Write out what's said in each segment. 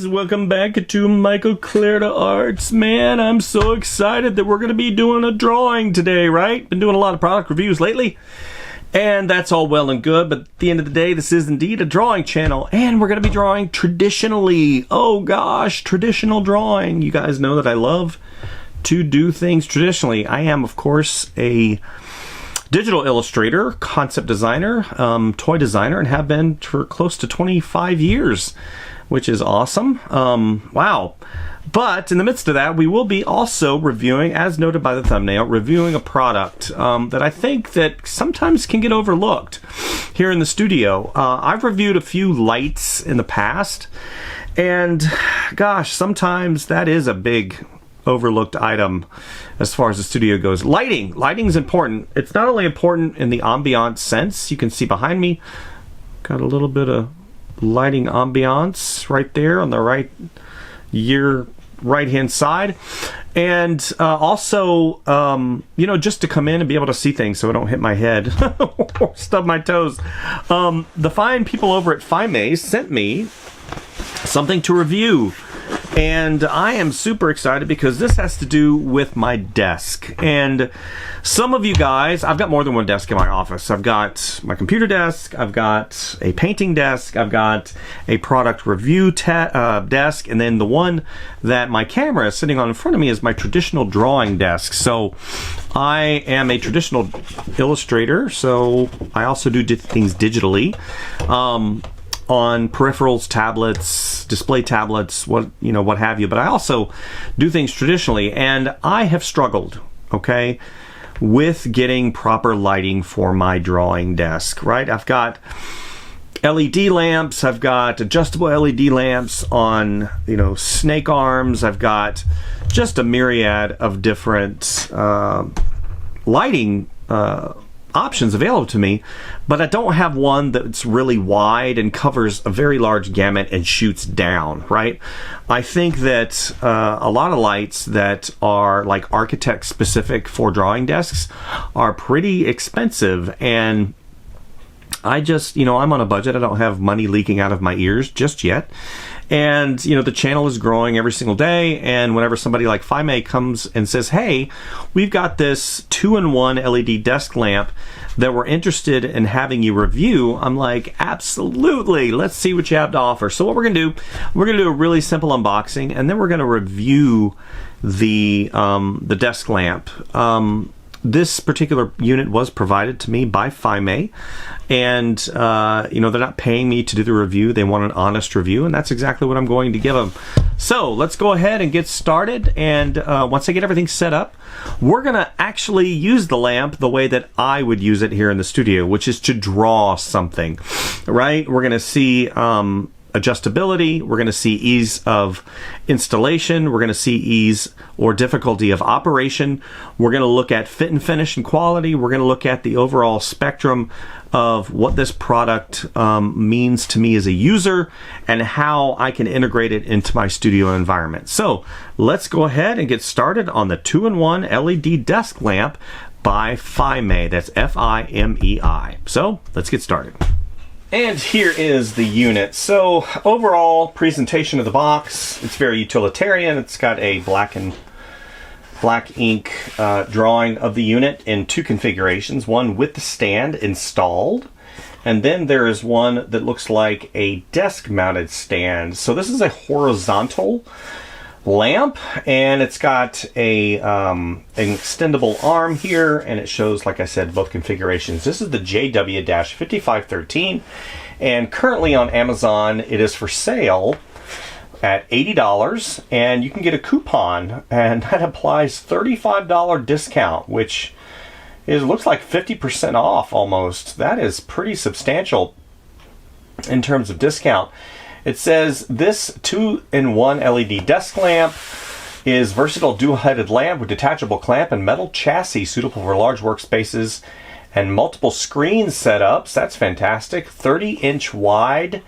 guys, welcome back to Michael Clarda Arts. Man, I'm so excited that we're going to be doing a drawing today, right? Been doing a lot of product reviews lately, and that's all well and good, but at the end of the day, this is indeed a drawing channel, and we're going to be drawing traditionally. Oh gosh, traditional drawing. You guys know that I love to do things traditionally. I am, of course, a digital illustrator, concept designer, toy designer, and have been for close to 25 years, which is awesome. Wow. But in the midst of that, we will be also reviewing, as noted by the thumbnail, reviewing a product that I think that sometimes can get overlooked here in the studio. I've reviewed a few lights in the past, and gosh, sometimes that is a big overlooked item as far as the studio goes. Lighting is important. It's not only important in the ambiance sense. You can see behind me, got a little bit of lighting ambiance right there on the right hand side, and also you know, just to come in and be able to see things so I don't hit my head or stub my toes. The fine people over at Fimei sent me something to review, and I am super excited because this has to do with my desk. And some of you guys, I've got more than one desk in my office. I've got my computer desk, I've got a painting desk, I've got a product review desk, and then the one that my camera is sitting on in front of me is my traditional drawing desk. So I am a traditional illustrator, so I also do things digitally. On peripherals, tablets, display tablets, what have you. But I also do things traditionally, and I have struggled, okay, with getting proper lighting for my drawing desk, right? I've got LED lamps, I've got adjustable LED lamps on, snake arms, I've got just a myriad of different lighting options available to me, but I don't have one that's really wide and covers a very large gamut and shoots down, right? I think that a lot of lights that are like architect specific for drawing desks are pretty expensive, and I just, I'm on a budget. I don't have money leaking out of my ears just yet. And, the channel is growing every single day. And whenever somebody like Fimei comes and says, hey, we've got this 2-in-1 LED desk lamp that we're interested in having you review, I'm like, absolutely, let's see what you have to offer. So what we're going to do a really simple unboxing, and then we're going to review the desk lamp. This particular unit was provided to me by Fimei, and they're not paying me to do the review. They want an honest review, and that's exactly what I'm going to give them. So let's go ahead and get started, and once I get everything set up, we're gonna actually use the lamp the way that I would use it here in the studio, which is to draw something, right? We're gonna see adjustability, we're going to see ease of installation, we're going to see ease or difficulty of operation, we're going to look at fit and finish and quality, we're going to look at the overall spectrum of what this product means to me as a user and how I can integrate it into my studio environment. So let's go ahead and get started on the 2-in-1 LED desk lamp by Fimei. That's F-I-M-E-I. So let's get started. And here is the unit. So overall presentation of the box, it's very utilitarian. It's got a black ink drawing of the unit in two configurations, one with the stand installed, and then there is one that looks like a desk mounted stand. So this is a horizontal lamp, and it's got an extendable arm here, and it shows, like I said, both configurations. This is the JW-5513, and currently on Amazon it is for sale at $80, and you can get a coupon, and that applies $35 discount, which looks like 50% off almost. That is pretty substantial in terms of discount. It says this 2-in-1 LED desk lamp is versatile dual-headed lamp with detachable clamp and metal chassis, suitable for large workspaces and multiple screen setups. That's fantastic. 30-inch wide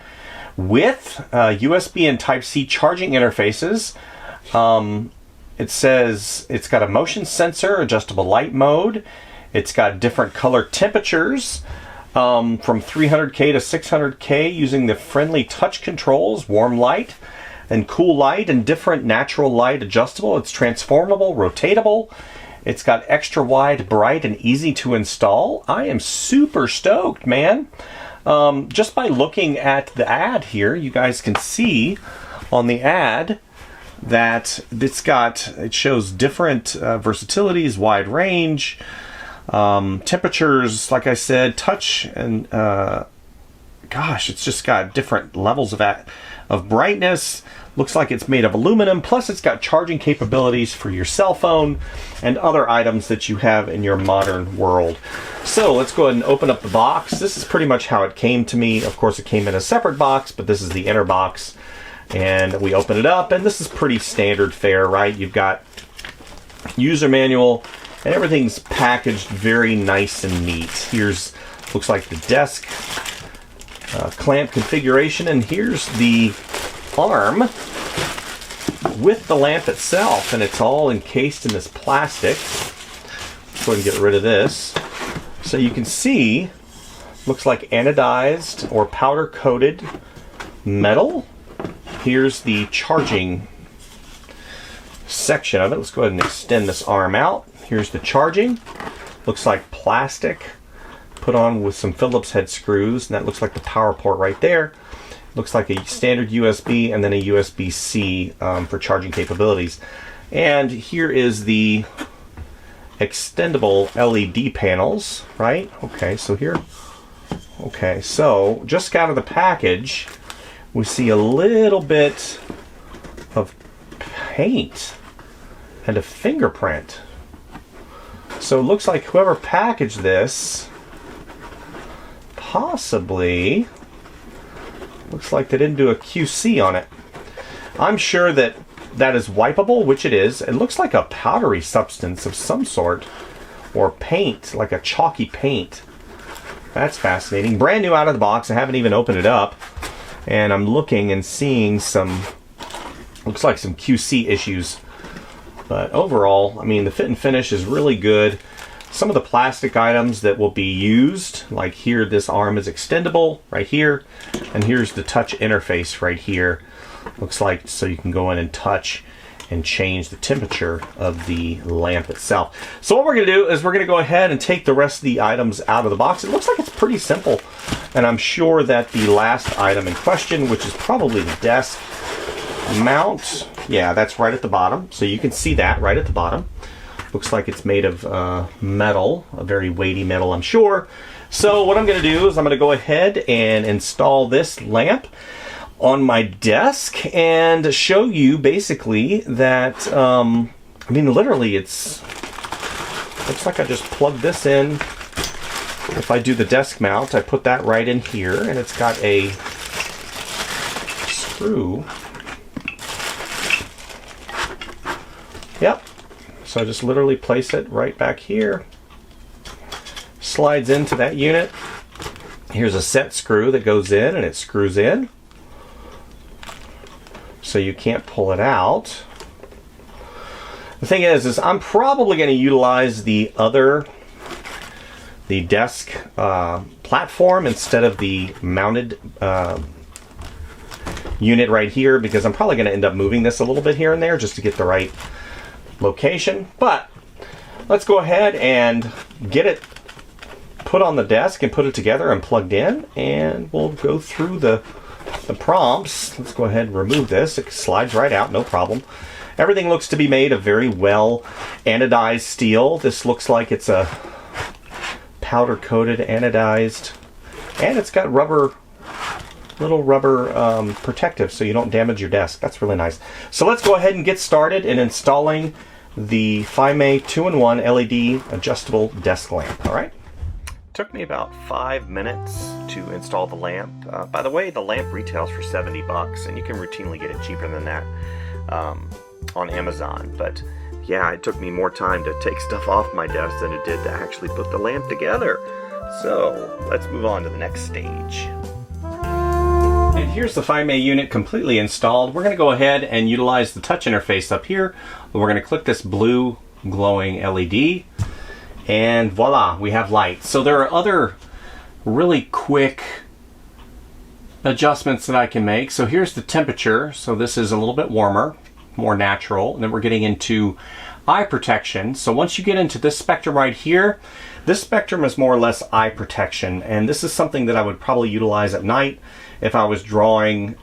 with USB and Type-C charging interfaces. It says it's got a motion sensor, adjustable light mode. It's got different color temperatures. From 300K to 600K using the friendly touch controls, warm light, and cool light and different natural light adjustable. It's transformable, rotatable. It's got extra wide, bright, and easy to install. I am super stoked, man. Just by looking at the ad here, you guys can see on the ad that it shows different versatilities, wide range, temperatures, like I said, touch, and gosh, it's just got different levels of brightness. Looks like it's made of aluminum, plus it's got charging capabilities for your cell phone and other items that you have in your modern world. So let's go ahead and open up the box. This is pretty much how it came to me. Of course, it came in a separate box, but this is the inner box. And we open it up, and this is pretty standard fare, right? You've got user manual, and everything's packaged very nice and neat. Looks like the desk clamp configuration, and here's the arm with the lamp itself, and it's all encased in this plastic. Let's go ahead and get rid of this. So you can see, looks like anodized or powder coated metal. Here's the charging section of it. Let's go ahead and extend this arm out. Here's the charging. Looks like plastic put on with some Phillips head screws, and that looks like the power port right there. Looks like a standard USB and then a USB-C for charging capabilities. And here is the extendable LED panels, right? Okay, so just out of the package, we see a little bit of paint and a fingerprint. So it looks like whoever packaged this possibly looks like they didn't do a QC on it. I'm sure that is wipeable, which it is. It looks like a powdery substance of some sort, or paint, like a chalky paint. That's fascinating. Brand new out of the box. I haven't even opened it up. And I'm looking and seeing looks like some QC issues. But overall, I mean, the fit and finish is really good. Some of the plastic items that will be used, like here, this arm is extendable right here. And here's the touch interface right here. Looks like so you can go in and touch and change the temperature of the lamp itself. So what we're going to do is we're going to go ahead and take the rest of the items out of the box. It looks like it's pretty simple. And I'm sure that the last item in question, which is probably the desk mount, yeah, that's right at the bottom. So you can see that right at the bottom. Looks like it's made of metal, a very weighty metal, I'm sure. So what I'm going to do is I'm going to go ahead and install this lamp on my desk and show you basically that, I mean, literally looks like I just plug this in. If I do the desk mount, I put that right in here, and it's got a screw. Yep. So I just literally place it right back here. Slides into that unit. Here's a set screw that goes in, and it screws in. So you can't pull it out. The thing is I'm probably going to utilize the desk platform instead of the mounted unit right here, because I'm probably going to end up moving this a little bit here and there just to get the right location. But let's go ahead and get it put on the desk and put it together and plugged in, and we'll go through the prompts. Let's go ahead and remove this. It slides right out, no problem. Everything looks to be made of very well anodized steel. This looks like it's a powder coated anodized, and it's got little rubber protective so you don't damage your desk. That's really nice. So let's go ahead and get started in installing the Fimei 2-in-1 LED adjustable desk lamp. All right. Took me about 5 minutes to install the lamp. By the way, the lamp retails for $70, and you can routinely get it cheaper than that on Amazon. But yeah, it took me more time to take stuff off my desk than it did to actually put the lamp together. So let's move on to the next stage. And here's the Fimei unit completely installed. We're going to go ahead and utilize the touch interface up here. We're going to click this blue glowing LED. And voila, we have light. So there are other really quick adjustments that I can make. So here's the temperature. So this is a little bit warmer, more natural. And then we're getting into eye protection. So once you get into this spectrum right here, this spectrum is more or less eye protection. And this is something that I would probably utilize at night if I was drawing,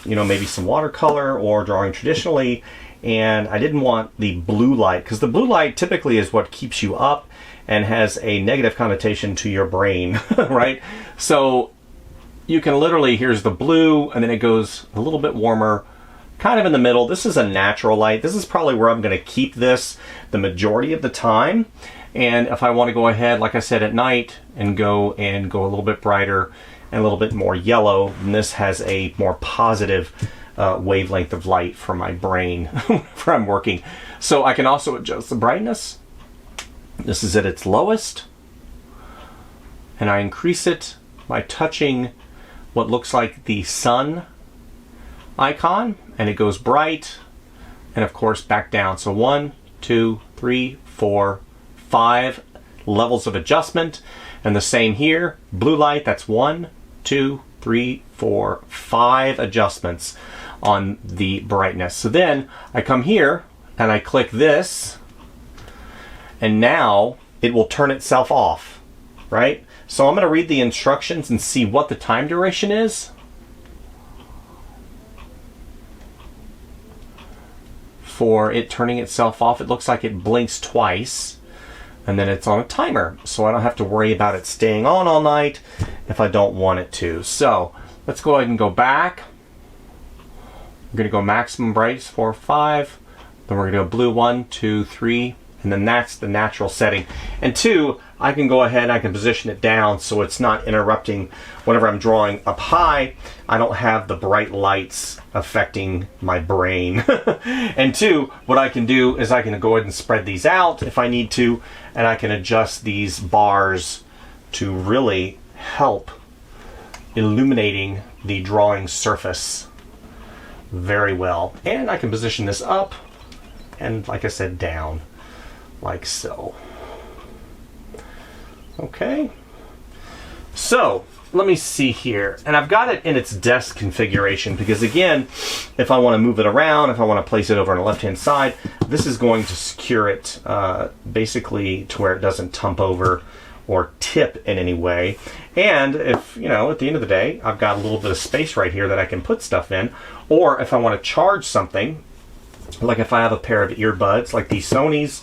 you know, maybe some watercolor or drawing traditionally. And I didn't want the blue light, because the blue light typically is what keeps you up and has a negative connotation to your brain, right? So you can literally, here's the blue, and then it goes a little bit warmer, kind of in the middle. This is a natural light. This is probably where I'm going to keep this the majority of the time. And if I want to go ahead, like I said, at night and go a little bit brighter and a little bit more yellow, then this has a more positive wavelength of light for my brain whenever I'm working. So I can also adjust the brightness. This is at its lowest, and I increase it by touching what looks like the sun icon, and it goes bright, and of course back down. So 1, 2, 3, 4, 5 levels of adjustment. And the same here, blue light, that's 1, 2, 3, 4, 5 adjustments on the brightness. So then I come here and I click this, and now it will turn itself off, right? So I'm going to read the instructions and see what the time duration is. For it turning itself off, it looks like it blinks twice, and then it's on a timer. So I don't have to worry about it staying on all night if I don't want it to. So let's go ahead and go back. We're going to go maximum brightness 4, 5. Then we're going to go blue 1, 2, 3. And then that's the natural setting. And 2, I can go ahead and I can position it down so it's not interrupting whenever I'm drawing up high. I don't have the bright lights affecting my brain. And 2, what I can do is I can go ahead and spread these out if I need to, and I can adjust these bars to really help illuminating the drawing surface very well. And I can position this up and, like I said, down, like so. Okay, so let me see here, and I've got it in its desk configuration because, again, if I want to move it around, if I want to place it over on the left hand side, this is going to secure it basically to where it doesn't tump over or tip in any way. And if, you know, at the end of the day, I've got a little bit of space right here that I can put stuff in, or if I want to charge something, like if I have a pair of earbuds like these Sonys,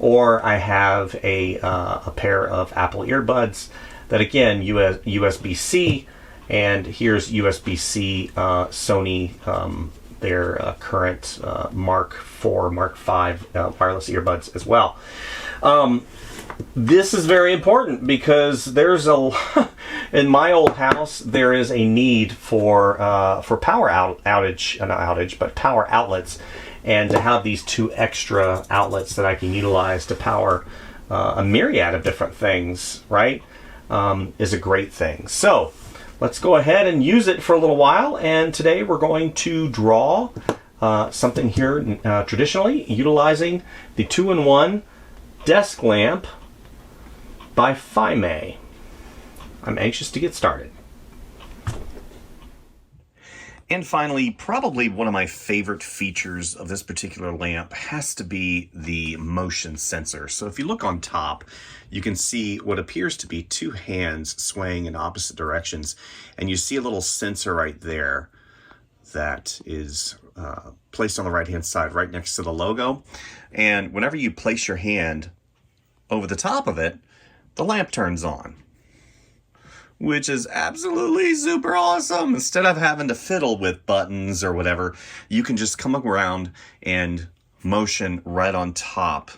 or I have a pair of Apple earbuds that, again, USB-C, and here's USB-C Sony, their current Mark 4, Mark 5 wireless earbuds as well. This is very important because there's in my old house, there is a need for power power outlets, and to have these 2 extra outlets that I can utilize to power a myriad of different things, right, is a great thing. So let's go ahead and use it for a little while. And today we're going to draw something here traditionally utilizing the 2-in-1 desk lamp by Fimei. I'm anxious to get started. And finally, probably one of my favorite features of this particular lamp has to be the motion sensor. So if you look on top, you can see what appears to be 2 hands swaying in opposite directions. And you see a little sensor right there that is placed on the right-hand side right next to the logo. And whenever you place your hand over the top of it, the lamp turns on, which is absolutely super awesome. Instead of having to fiddle with buttons or whatever, you can just come around and motion right on top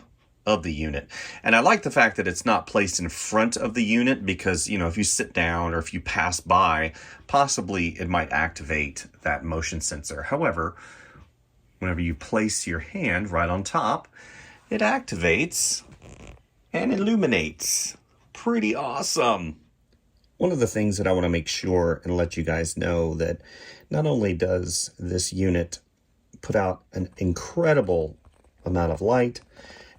of the unit. And I like the fact that it's not placed in front of the unit because, you know, if you sit down or if you pass by, possibly it might activate that motion sensor. However, whenever you place your hand right on top, it activates and illuminates. Pretty awesome. One of the things that I want to make sure and let you guys know that not only does this unit put out an incredible amount of light,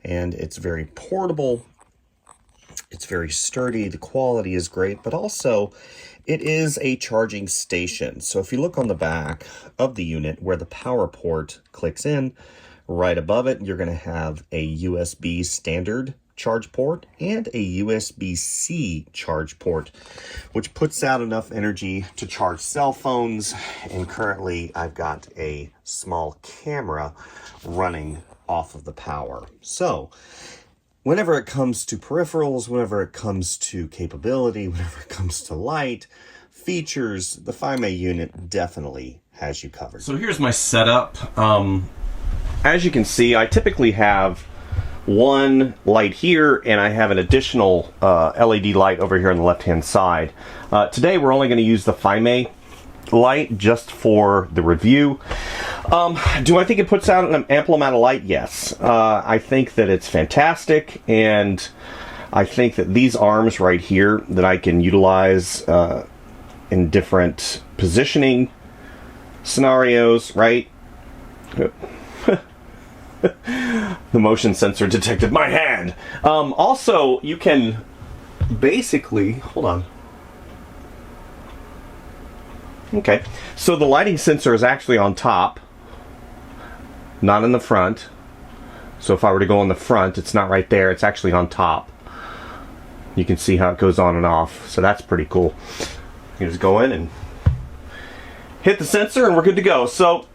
and it's very portable, It's very sturdy, the quality is great, but also it is a charging station. So if you look on the back of the unit where the power port clicks in, right above it, you're going to have a USB standard charge port and a USB-C charge port, which puts out enough energy to charge cell phones. And currently I've got a small camera running off of the power. So whenever it comes to peripherals, whenever it comes to capability, whenever it comes to light, features, the Fimei unit definitely has you covered. So here's my setup. As you can see, I typically have one light here, and I have an additional LED light over here on the left-hand side. Today we're only going to use the Fimei light just for the review. Do I think it puts out an ample amount of light? Yes. I think that it's fantastic, and I think that these arms right here that I can utilize in different positioning scenarios, right? The motion sensor detected my hand. Also, you can basically, hold on. Okay, so the lighting sensor is actually on top, not in the front. So if I were to go on the front, it's not right there, it's actually on top. You can see how it goes on and off, so that's pretty cool. You just go in and hit the sensor and we're good to go. So,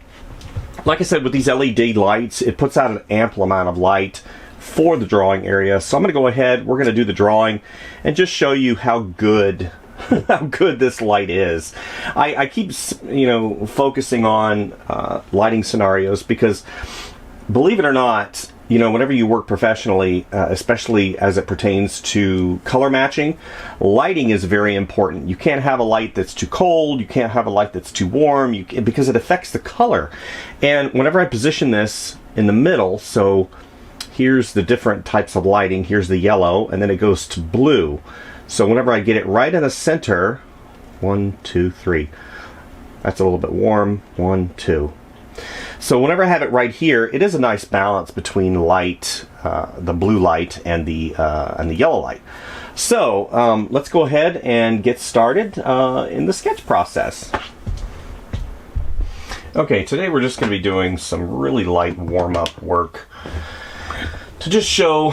like I said, with these LED lights, it puts out an ample amount of light for the drawing area. So I'm going to go ahead, we're going to do the drawing and just show you how good how good this light is. I keep, focusing on lighting scenarios because, believe it or not, whenever you work professionally, especially as it pertains to color matching, lighting is very important. You can't have a light that's too cold, you can't have a light that's too warm, because it affects the color. And whenever I position this in the middle, so here's the different types of lighting, here's the yellow, and then it goes to blue. So whenever I get it right in the center, 1, 2, 3, that's a little bit warm, 1, 2. So whenever I have it right here, it is a nice balance between light, the blue light, and the yellow light. So let's go ahead and get started in the sketch process. Okay, today we're just going to be doing some really light warm-up work to just show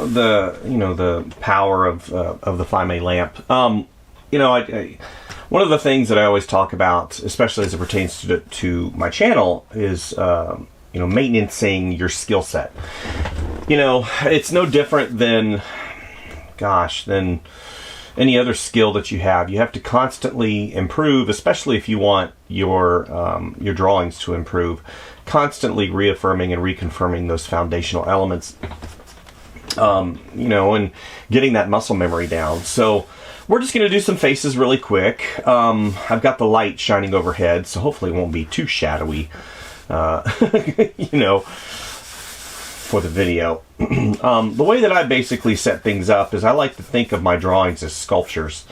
the power of the Fimei lamp. One of the things that I always talk about, especially as it pertains to my channel, is maintaining your skill set. It's no different than any other skill that you have. You have to constantly improve, especially if you want your drawings to improve. Constantly reaffirming and reconfirming those foundational elements, and getting that muscle memory down. So we're just going to do some faces really quick. I've got the light shining overhead, so hopefully it won't be too shadowy, for the video. The way that I basically set things up is I like to think of my drawings as sculptures.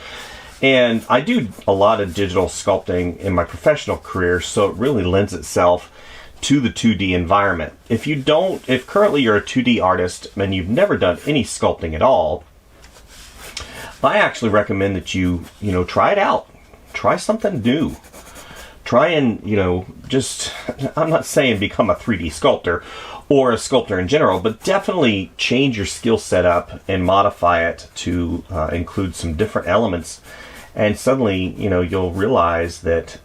And I do a lot of digital sculpting in my professional career, so it really lends itself to the 2D environment. If currently you're a 2D artist and you've never done any sculpting at all, I actually recommend that you try it out. Try something new. Try and, I'm not saying become a 3D sculptor or a sculptor in general, but definitely change your skill set up and modify it to include some different elements. And suddenly, you'll realize that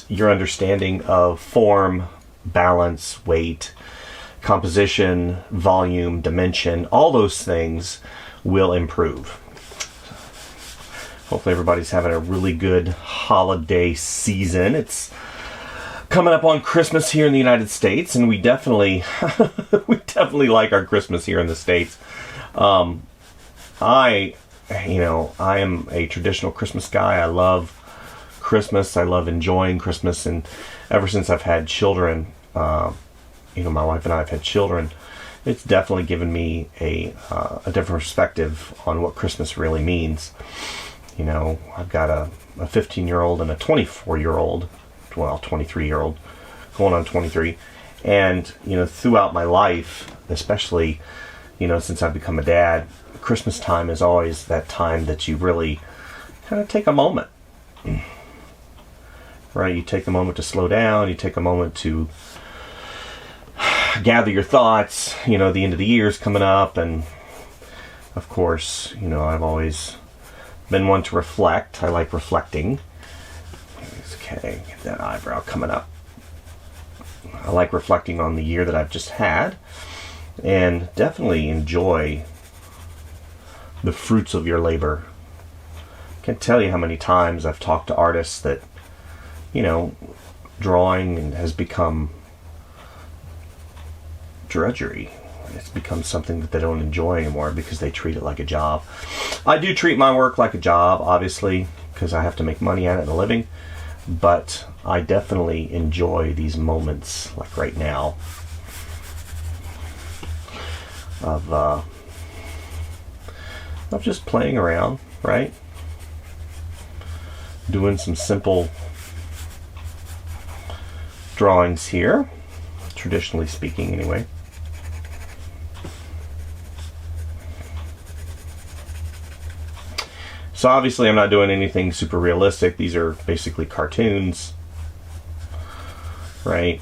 your understanding of form, balance, weight, composition, volume, dimension, all those things will improve. Hopefully everybody's having a really good holiday season. It's coming up on Christmas here in the United States, and we definitely like our Christmas here in the States. I am a traditional Christmas guy. I love Christmas. I love enjoying Christmas, and ever since I've had children, my wife and I have had children, it's definitely given me a different perspective on what Christmas really means. I've got a 15-year-old and a 24-year-old, 23-year-old, going on 23, and throughout my life, especially you know, since I've become a dad, Christmas time is always that time that you really kind of take a moment. Right? You take a moment to slow down, you take a moment to gather your thoughts. You know, the end of the year is coming up, and of course, you know, I've always been one to reflect. I like reflecting. Okay, get that eyebrow coming up. I like reflecting on the year that I've just had, and definitely enjoy the fruits of your labor. Can't tell you how many times I've talked to artists that, you know, drawing has become drudgery. It's become something that they don't enjoy anymore because they treat it like a job. I do treat my work like a job, obviously, because I have to make money at it and a living, but I definitely enjoy these moments, like right now, of just playing around, right? Doing some simple drawings here, traditionally speaking anyway. So obviously I'm not doing anything super realistic. These are basically cartoons, right?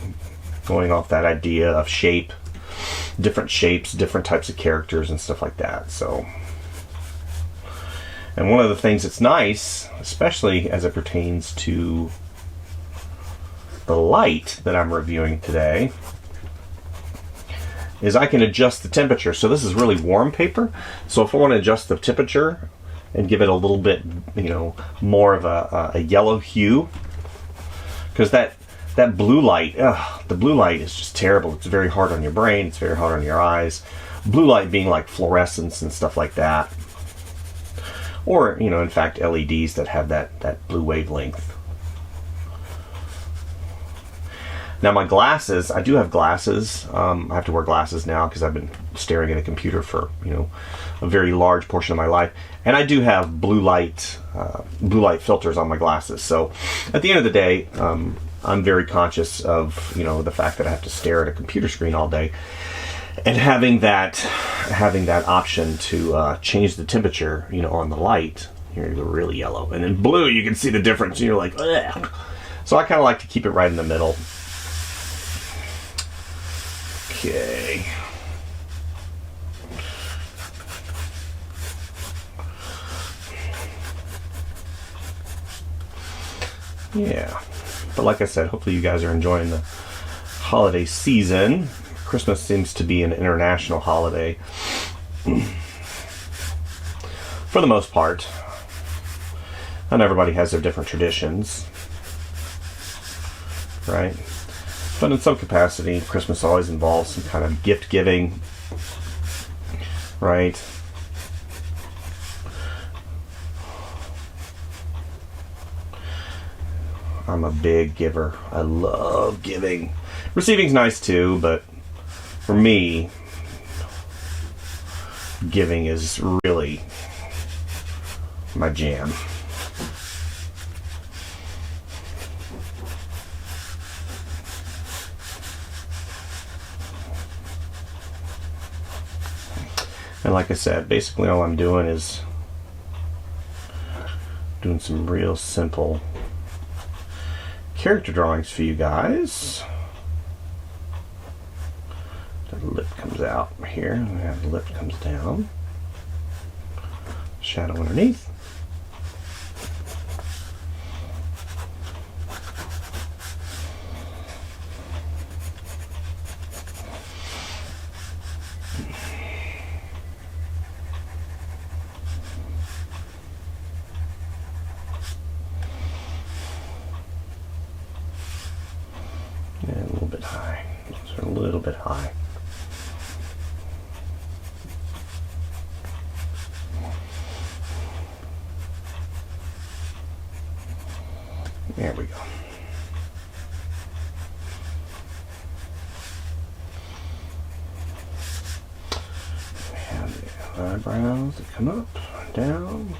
Going off that idea of shape, different shapes, different types of characters and stuff like that. So, and one of the things that's nice, especially as it pertains to the light that I'm reviewing today, is I can adjust the temperature. So this is really warm paper. So if I want to adjust the temperature and give it a little bit, you know, more of a yellow hue, because that blue light, the blue light is just terrible. It's very hard on your brain. It's very hard on your eyes. Blue light being like fluorescence and stuff like that. Or, you know, in fact, LEDs that have that blue wavelength. Now my glasses, I do have glasses. I have to wear glasses now because I've been staring at a computer for, you know, a very large portion of my life. And I do have blue light filters on my glasses. So at the end of the day, I'm very conscious of, you know, the fact that I have to stare at a computer screen all day. And having that option to change the temperature, you know, on the light, here you go really yellow. And then blue, you can see the difference. And you're like, ugh. So I kind of like to keep it right in the middle. Okay. Yeah. But like I said, hopefully you guys are enjoying the holiday season. Christmas seems to be an international holiday. For the most part. And everybody has their different traditions. Right? But in some capacity, Christmas always involves some kind of gift giving, right? I'm a big giver. I love giving. Receiving's nice too, but for me, giving is really my jam. And like I said, basically all I'm doing is doing some real simple character drawings for you guys. The lip comes out here, and the lip comes down. Shadow underneath. And a little bit high. Those are a little bit high. There we go. We have the eyebrows that come up and down.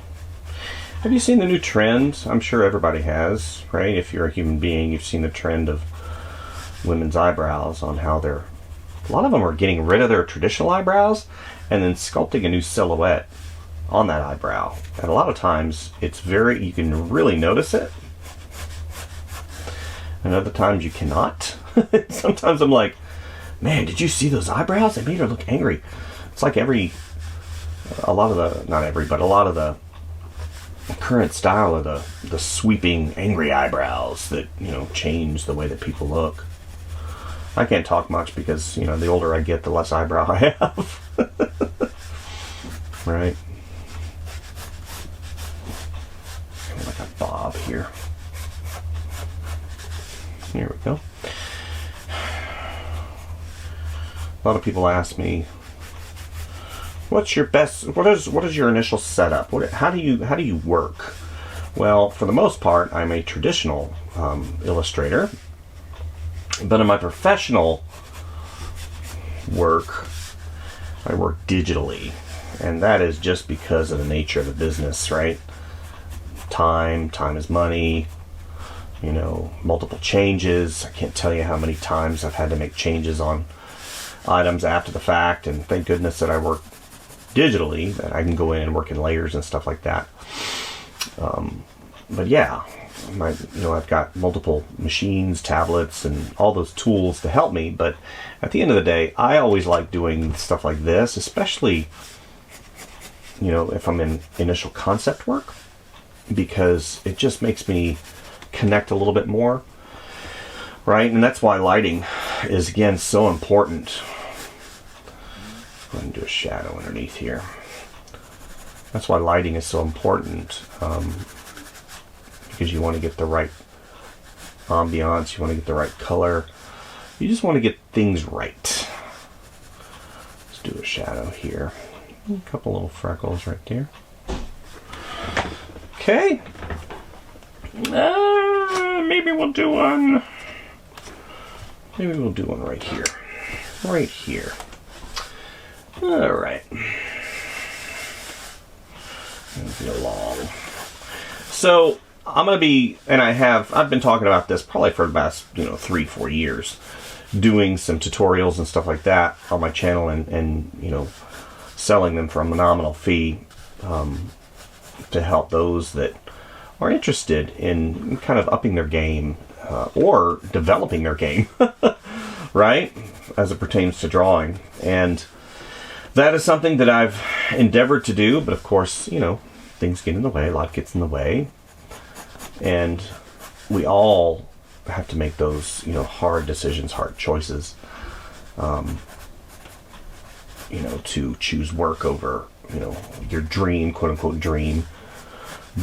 Have you seen the new trend? I'm sure everybody has, right? If you're a human being, you've seen the trend of women's eyebrows on how they're a lot of them are getting rid of their traditional eyebrows and then sculpting a new silhouette on that eyebrow. And a lot of times it's you can really notice it. And other times you cannot. Sometimes I'm like, man, did you see those eyebrows? They made her look angry. It's like a lot of the current style are the sweeping angry eyebrows that, change the way that people look. I can't talk much because, the older I get, the less eyebrow I have. Right? Like a bob here. Here we go. A lot of people ask me, what is your initial setup? How do you work? Well, for the most part, I'm a traditional illustrator, but in my professional work, I work digitally, and that is just because of the nature of the business, right? Time is money. Multiple changes. I can't tell you how many times I've had to make changes on items after the fact, and thank goodness that I work digitally, that I can go in and work in layers and stuff like that. But yeah, I've got multiple machines, tablets, and all those tools to help me. But at the end of the day, I always like doing stuff like this, especially, if I'm in initial concept work, because it just makes me connect a little bit more, right? And that's why lighting is, again, so important. I'm going to do a shadow underneath here. That's why lighting is so important, because you want to get the right ambiance, you want to get the right color, you just want to get things right. Let's do a shadow here. A couple little freckles right there. Okay. Maybe we'll do one. Maybe we'll do one right here. Right here. All right. It'll be long. So I'm gonna be, and I've been talking about this probably for the past 3-4 years, doing some tutorials and stuff like that on my channel, and selling them for a nominal fee, to help those that are interested in kind of upping their game, or developing their game, right, as it pertains to drawing. And that is something that I've endeavored to do, but of course, things get in the way, life gets in the way, and we all have to make those, hard decisions, hard choices, to choose work over, your dream, quote unquote dream.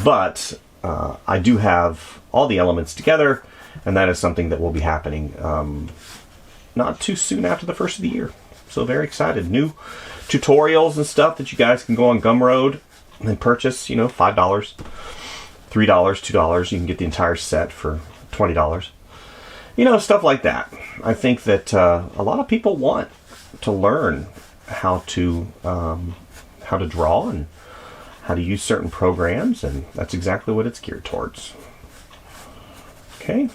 But I do have all the elements together, and that is something that will be happening not too soon after the first of the year. So very excited. New tutorials and stuff that you guys can go on Gumroad and purchase, $5, $3, $2. You can get the entire set for $20. Stuff like that. I think that a lot of people want to learn how to draw and how to use certain programs, and that's exactly what it's geared towards. Okay. I'm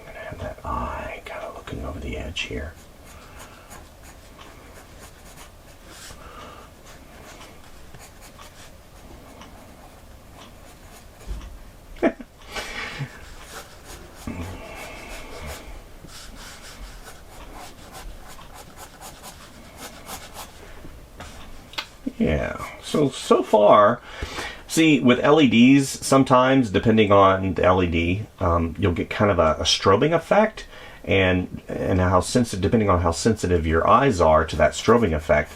gonna have that eye kind of looking over the edge here. Yeah, so far, see, with LEDs, sometimes, depending on the LED, you'll get kind of a strobing effect, and how sensitive, depending on how sensitive your eyes are to that strobing effect,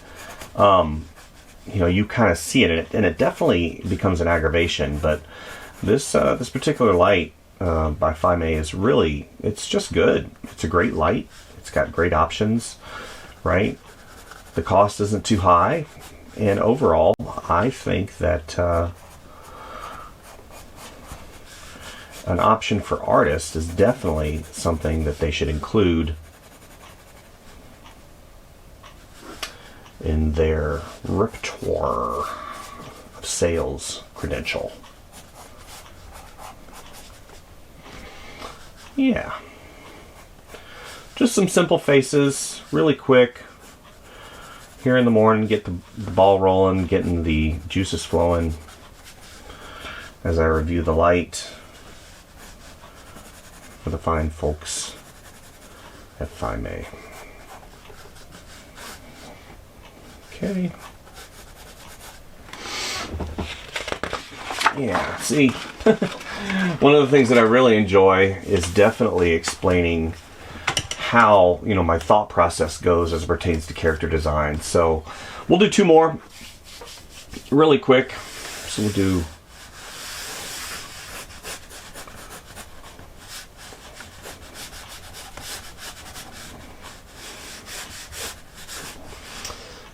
you kind of see it, and it definitely becomes an aggravation. But this particular light by Fimei is really, it's just good. It's a great light. It's got great options, right? The cost isn't too high. And overall, I think that an option for artists is definitely something that they should include in their repertoire of sales credential. Yeah. Just some simple faces, really quick. Here in the morning, get the ball rolling, getting the juices flowing as I review the light for the fine folks at Fimei. Okay. Yeah, see, one of the things that I really enjoy is definitely explaining how, you know, my thought process goes as it pertains to character design. So we'll do 2 more really quick. So we'll do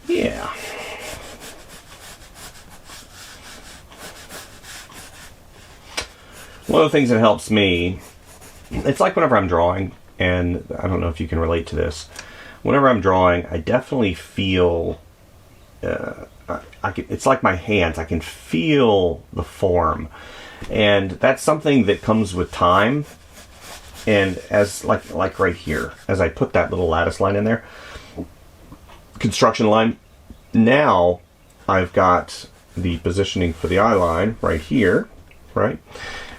yeah. One of the things that helps me, it's like whenever I'm drawing, and I don't know if you can relate to this. Whenever I'm drawing, I definitely feel, it's like my hands. I can feel the form. And that's something that comes with time. And as, like right here, as I put that little lattice line in there, construction line, now I've got the positioning for the eye line right here, right?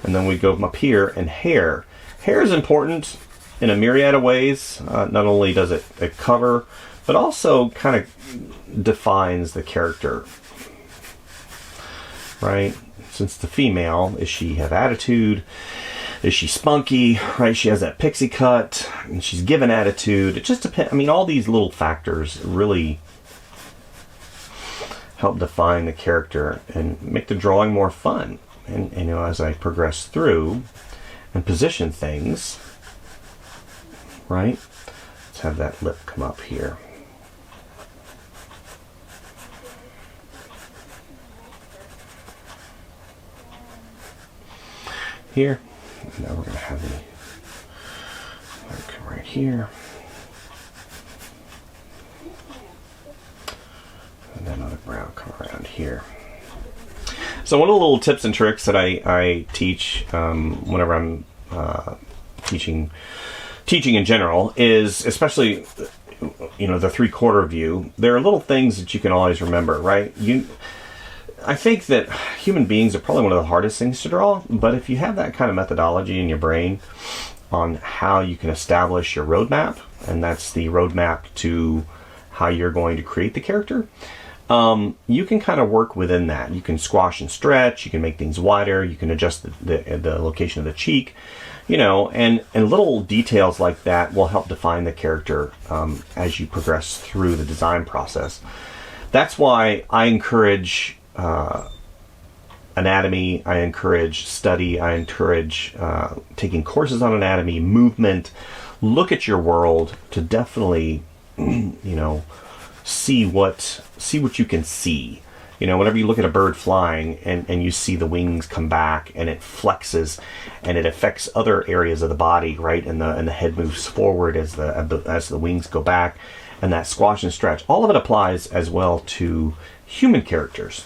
And then we go up here, and hair. Hair is important in a myriad of ways. Not only does it cover, but also kind of defines the character, right? Since the female, is she have attitude? Is she spunky, right? She has that pixie cut, and she's given attitude. It just depends. I mean, all these little factors really help define the character and make the drawing more fun. And you know, as I progress through and position things, right? Let's have that lip come up here. Here. Now we're going to have the lip come right here. And then another brow come around here. So one of the little tips and tricks that I teach whenever I'm teaching in general is, especially, you know, the 3/4 view, there are little things that you can always remember, right? I think that human beings are probably one of the hardest things to draw, but if you have that kind of methodology in your brain on how you can establish your roadmap, and that's the roadmap to how you're going to create the character, you can kind of work within that. You can squash and stretch, you can make things wider, you can adjust the location of the cheek, you know, and little details like that will help define the character as you progress through the design process. That's why I encourage anatomy, I encourage study, I encourage taking courses on anatomy, movement. Look at your world to definitely, you know, see what you can see. You know, whenever you look at a bird flying and you see the wings come back and it flexes and it affects other areas of the body, right? And the head moves forward as the wings go back, and that squash and stretch. All of it applies as well to human characters,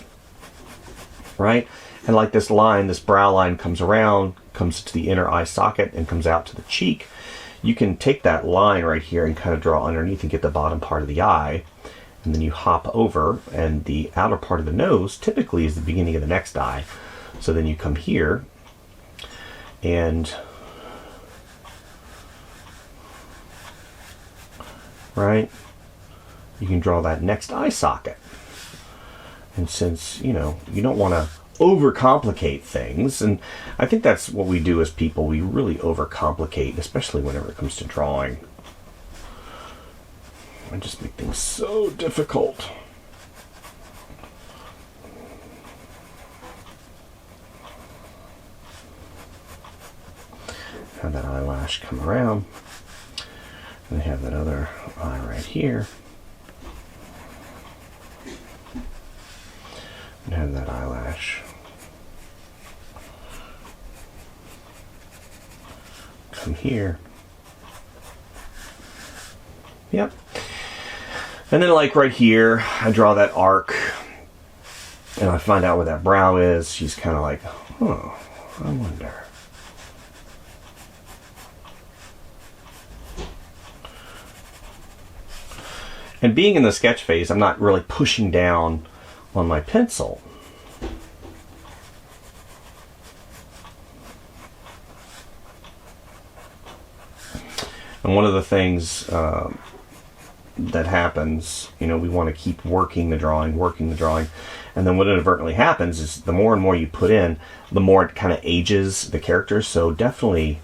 right? And like this line, this brow line comes around, comes to the inner eye socket and comes out to the cheek. You can take that line right here and kind of draw underneath and get the bottom part of the eye. And then you hop over, and the outer part of the nose typically is the beginning of the next eye. So then you come here, and right, you can draw that next eye socket. And since, you know, you don't want to overcomplicate things, and I think that's what we do as people, we really overcomplicate, especially whenever it comes to drawing. I just make things so difficult. Have that eyelash come around. And I have that other eye right here. And have that eyelash come here. Yep. And then like right here, I draw that arc and I find out where that brow is. She's kind of like, oh, I wonder. And being in the sketch phase, I'm not really pushing down on my pencil. And one of the things that happens, you know, we want to keep working the drawing. And then what inadvertently happens is the more and more you put in, the more it kind of ages the characters. So definitely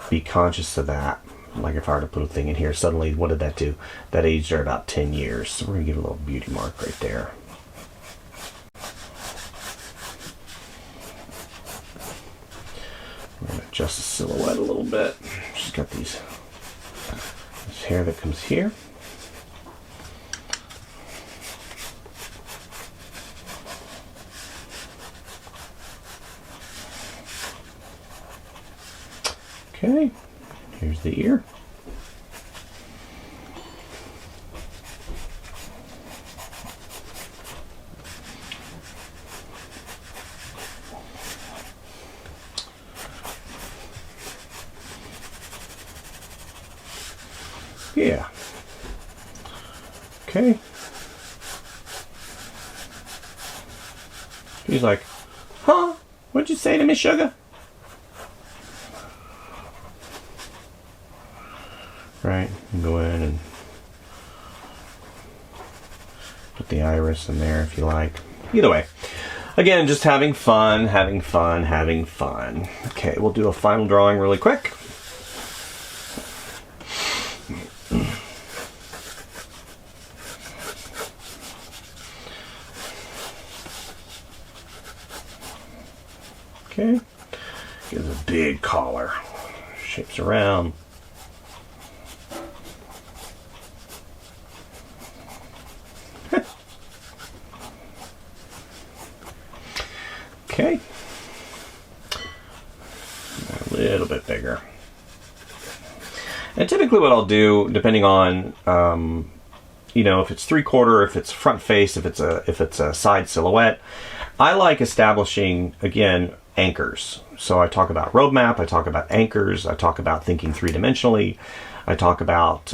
be conscious of that. Like if I were to put a thing in here, suddenly what did that do? That aged her about 10 years. So we're going to give a little beauty mark right there. We're going to adjust the silhouette a little bit. She's got this hair that comes here. Okay, here's the ear. Yeah. Okay. He's like, huh? What'd you say to me, sugar? Right, and go in and put the iris in there if you like. Either way, again, just having fun. Okay, we'll do a final drawing really quick. Okay, gives a big collar, shapes around. Okay, a little bit bigger. And typically what I'll do, depending on, you know, if it's 3/4, if it's front face, if it's a side silhouette, I like establishing, again, anchors. So I talk about roadmap, I talk about anchors, I talk about thinking three-dimensionally, I talk about,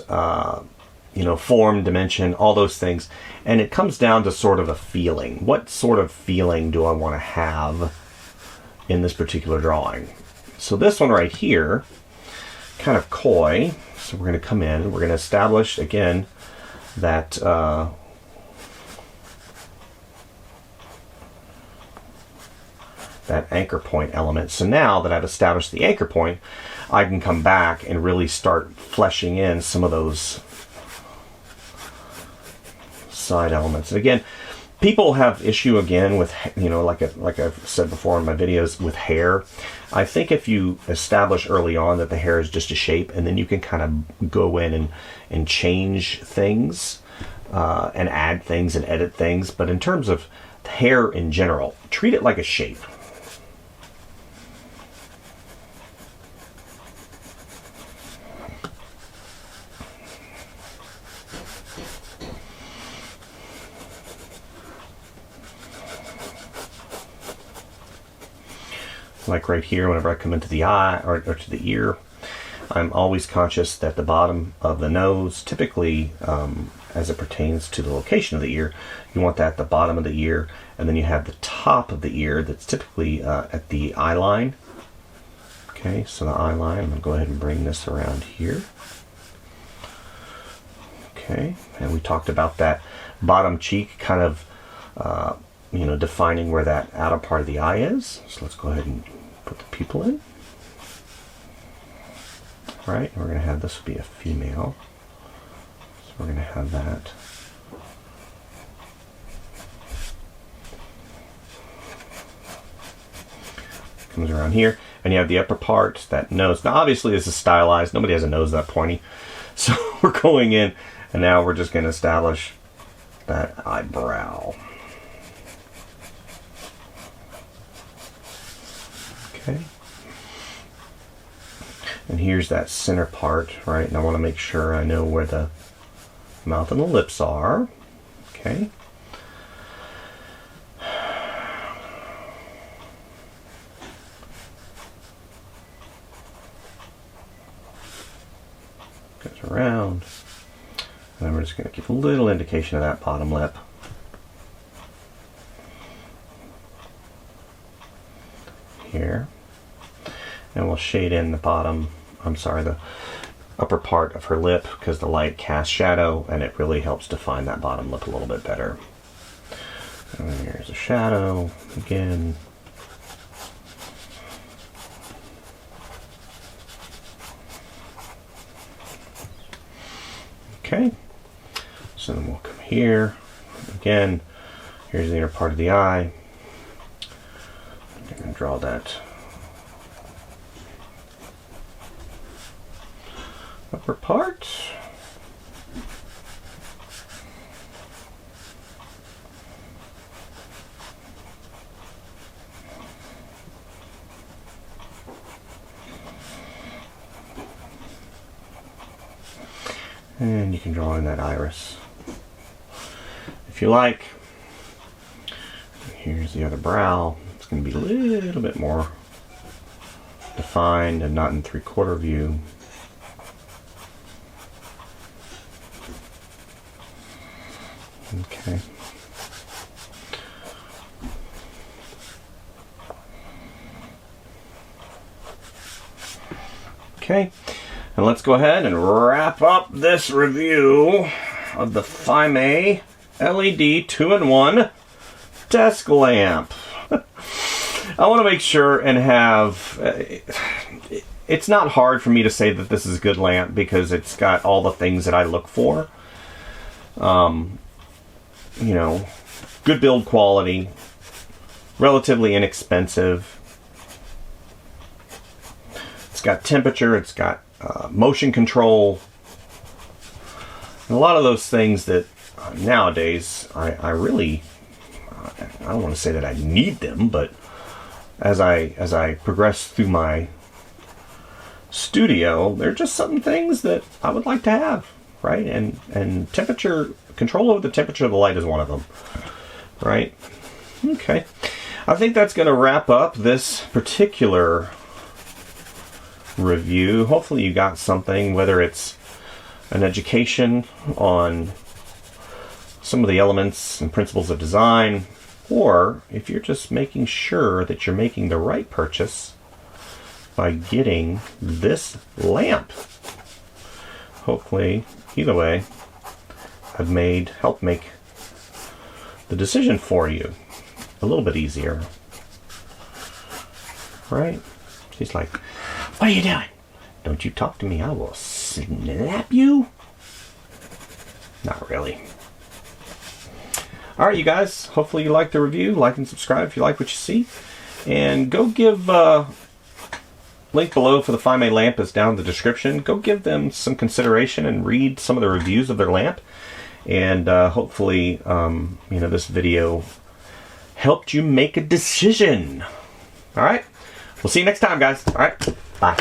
you know, form, dimension, all those things. And it comes down to sort of a feeling. What sort of feeling do I want to have in this particular drawing? So this one right here, kind of coy. So we're going to come in, we're going to establish, again, that that anchor point element. So now that I've established the anchor point, I can come back and really start fleshing in some of those side elements. And again, people have issue again with, you know, like I've said before in my videos, with hair. I think if you establish early on that the hair is just a shape, and then you can kind of go in and change things and add things and edit things. But in terms of hair in general, treat it like a shape. Like right here, whenever I come into the eye or to the ear, I'm always conscious that the bottom of the nose, typically as it pertains to the location of the ear, you want that at the bottom of the ear, and then you have the top of the ear that's typically at the eye line. Okay, so the eye line, I'm going to go ahead and bring this around here. Okay, and we talked about that bottom cheek kind of you know, defining where that outer part of the eye is. So let's go ahead and put the pupil in. All right, we're going to have this be a female. So we're going to have that. Comes around here, and you have the upper part, that nose. Now, obviously, this is stylized. Nobody has a nose that pointy. So we're going in, and now we're just going to establish that eyebrow. Okay. And here's that center part, right? And I want to make sure I know where the mouth and the lips are. Okay. Goes around. And we're just going to give a little indication of that bottom lip. Here. And we'll shade in the bottom, the upper part of her lip, because the light casts shadow and it really helps define that bottom lip a little bit better. And then here's a shadow again. Okay, so then we'll come here. Again, here's the inner part of the eye. I'm going to draw that upper part. And you can draw in that iris if you like. Here's the other brow. It's going to be a little bit more defined and not in 3/4 view. Okay. Okay. And let's go ahead and wrap up this review of the Fimei LED 2-in-1 desk lamp. I want to make sure and have... it's not hard for me to say that this is a good lamp because it's got all the things that I look for. You know, good build quality, relatively inexpensive. It's got temperature, it's got motion control, and a lot of those things that nowadays I really, I don't want to say that I need them, but as I progress through my studio, they're just some things that I would like to have, right? And temperature control over the temperature of the light is one of them, right? Okay, I think that's going to wrap up this particular review. Hopefully you got something, whether it's an education on some of the elements and principles of design, or if you're just making sure that you're making the right purchase by getting this lamp. Hopefully, either way, I've helped make the decision for you a little bit easier. Right? She's like, "What are you doing? Don't you talk to me, I will snap you." Not really. Alright, you guys, hopefully you liked the review. Like and subscribe if you like what you see. And go give, link below for the Fimei lamp is down in the description. Go give them some consideration and read some of the reviews of their lamp. And hopefully, you know, this video helped you make a decision. Alright? We'll see you next time, guys. Alright? Bye.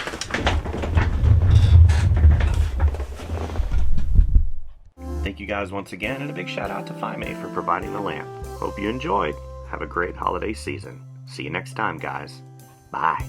Thank you guys once again, and a big shout out to Fimei for providing the lamp. Hope you enjoyed. Have a great holiday season. See you next time, guys. Bye.